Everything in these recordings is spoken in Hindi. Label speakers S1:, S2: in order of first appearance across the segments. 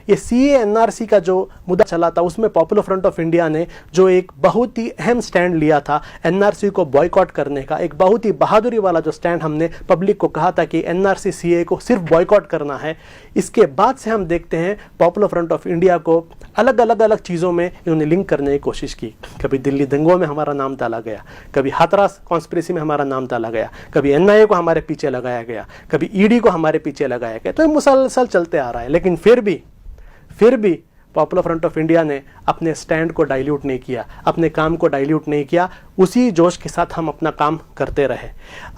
S1: ये सीए एनआरसी का जो मुद्दा चला था उसमें पॉपुलर फ्रंट ऑफ इंडिया ने जो एक बहुत ही अहम स्टैंड लिया था एनआरसी को बॉयकॉट करने का, एक बहुत ही बहादुरी वाला जो स्टैंड हमने पब्लिक को कहा था कि एनआरसी सीए को सिर्फ बॉयकॉट करना है, इसके बाद से हम देखते हैं पॉपुलर फ्रंट ऑफ इंडिया को अलग अलग चीज़ों में इन्होंने लिंक करने की कोशिश की। कभी दिल्ली दंगों में हमारा नाम डाला गया, कभी हाथरस कॉन्स्पिरेसी में हमारा नाम डाला गया, कभी एनआईए को हमारे पीछे लगाया गया, कभी ईडी को हमारे पीछे लगाया गया। तो ये मुसलसल चलते आ रहा है, लेकिन फिर भी पॉपुलर फ्रंट ऑफ इंडिया ने अपने स्टैंड को डाइल्यूट नहीं किया, अपने काम को डाइल्यूट नहीं किया, उसी जोश के साथ हम अपना काम करते रहे।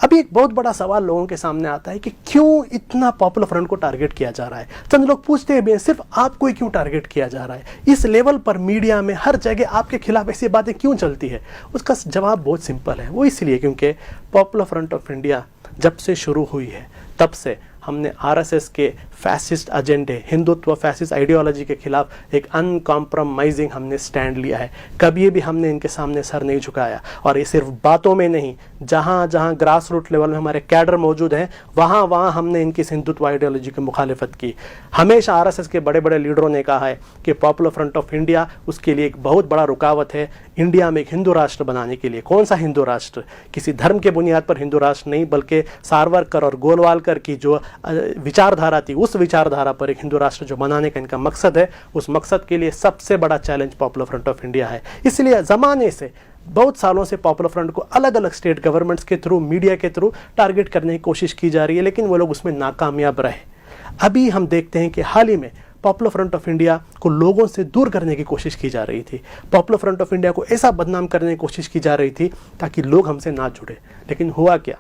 S1: अभी एक बहुत बड़ा सवाल लोगों के सामने आता है कि क्यों इतना पॉपुलर फ्रंट को टारगेट किया जा रहा है। चंद लोग पूछते हैं सिर्फ आपको ही क्यों टारगेट किया जा रहा है, इस लेवल पर मीडिया में हर जगह आपके खिलाफ ऐसी बातें क्यों चलती है। उसका जवाब बहुत सिंपल है, वो इसलिए क्योंकि पॉपुलर फ्रंट ऑफ इंडिया जब से शुरू हुई है तब से हमने आरएसएस के फैसिस्ट एजेंडे, हिंदुत्व फैसिस्ट आइडियोलॉजी के खिलाफ एक अनकॉम्प्रोमाइजिंग हमने स्टैंड लिया है। कभी भी हमने इनके सामने सर नहीं झुकाया, और ये सिर्फ बातों में नहीं, जहाँ जहाँ ग्रास रूट लेवल में हमारे कैडर मौजूद हैं वहाँ वहाँ हमने इनकी हिंदुत्व आइडियोलॉजी की मुखालिफत की। हमेशा आरएसएस के बड़े बड़े लीडरों ने कहा है कि पॉपुलर फ्रंट ऑफ इंडिया उसके लिए एक बहुत बड़ा रुकावट है इंडिया में एक हिंदू राष्ट्र बनाने के लिए। कौन सा हिंदू राष्ट्र? किसी धर्म के बुनियाद पर हिंदू राष्ट्र नहीं, बल्कि सावरकर और गोलवालकर की जो विचारधारा थी उस विचारधारा पर एक हिंदू राष्ट्र जो बनाने का इनका मकसद है, उस मकसद के लिए सबसे बड़ा challenge popular front of India है। इसलिए ज़माने से बहुत सालों से पॉपुलर फ्रंट को अलग अलग स्टेट गवर्नमेंट्स के थ्रू, मीडिया के थ्रू टारगेट करने की कोशिश की जा रही है, लेकिन वो लोग उसमें नाकामयाब रहे। अभी हम देखते हैं कि हाल ही में पॉपुलर फ्रंट ऑफ इंडिया को लोगों से दूर करने की कोशिश की जा रही थी। पॉपुलर फ्रंट ऑफ इंडिया को ऐसा बदनाम करने की कोशिश की जा रही थी ताकि लोग हमसे ना जुड़े। लेकिन हुआ क्या?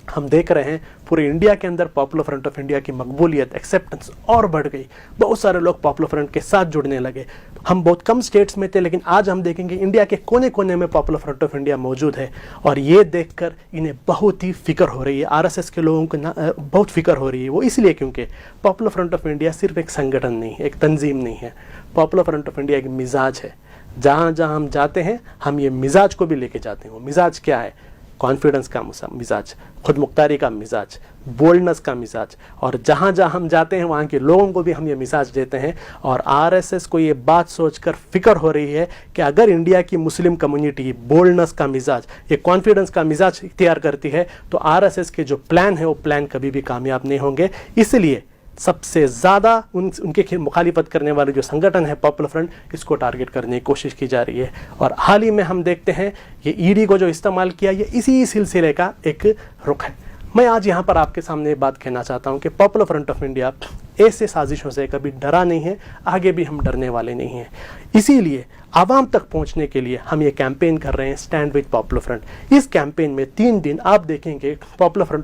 S1: हम देख रहे हैं पूरे इंडिया के अंदर पॉपुलर फ्रंट ऑफ इंडिया की मकबूलियत, एक्सेप्टेंस और बढ़ गई। बहुत सारे लोग पॉपुलर फ्रंट के साथ जुड़ने लगे। हम बहुत कम स्टेट्स में थे, लेकिन आज हम देखेंगे इंडिया के कोने कोने में पॉपुलर फ्रंट ऑफ इंडिया मौजूद है। और ये देखकर इन्हें बहुत ही फिक्र हो रही है, आरएसएस के लोगों को बहुत फिक्र हो रही है। वो इसलिए क्योंकि पॉपुलर फ्रंट ऑफ इंडिया सिर्फ एक संगठन नहीं है, एक तंजीम नहीं है। पॉपुलर फ्रंट ऑफ इंडिया एक मिजाज है। जहाँ जहाँ हम जाते हैं हम ये मिजाज को भी लेके जाते हैं। वो मिजाज क्या है? कॉन्फिडेंस का मिजाज, खुद मुख्तारी का मिजाज, बोल्डनेस का मिजाज। और जहाँ जहाँ हम जाते हैं वहाँ के लोगों को भी हम ये मिजाज देते हैं। और आरएसएस को ये बात सोचकर फिक्र हो रही है कि अगर इंडिया की मुस्लिम कम्युनिटी बोल्डनेस का मिजाज, ये कॉन्फिडेंस का मिजाज इख्तियार करती है तो आरएसएस के जो प्लान है वो प्लान कभी भी कामयाब नहीं होंगे। इसलिए सबसे ज़्यादा उनके मुखालिफत करने वाले जो संगठन है पॉपुलर फ्रंट, इसको टारगेट करने की कोशिश की जा रही है। और हाल ही में हम देखते हैं ये ईडी को जो इस्तेमाल किया, ये इसी सिलसिले का एक रुख है। मैं आज यहाँ पर आपके सामने बात कहना चाहता हूँ कि पॉपुलर फ्रंट ऑफ इंडिया ऐसे साजिशों से कभी डरा नहीं है, आगे भी हम डरने वाले नहीं हैं। इसीलिए आवाम तक पहुँचने के लिए हम ये कैंपेन कर रहे हैं, स्टैंड विद पॉपुलर फ्रंट। इस कैंपेन में 3 दिन आप देखेंगे पॉपुलर फ्रंट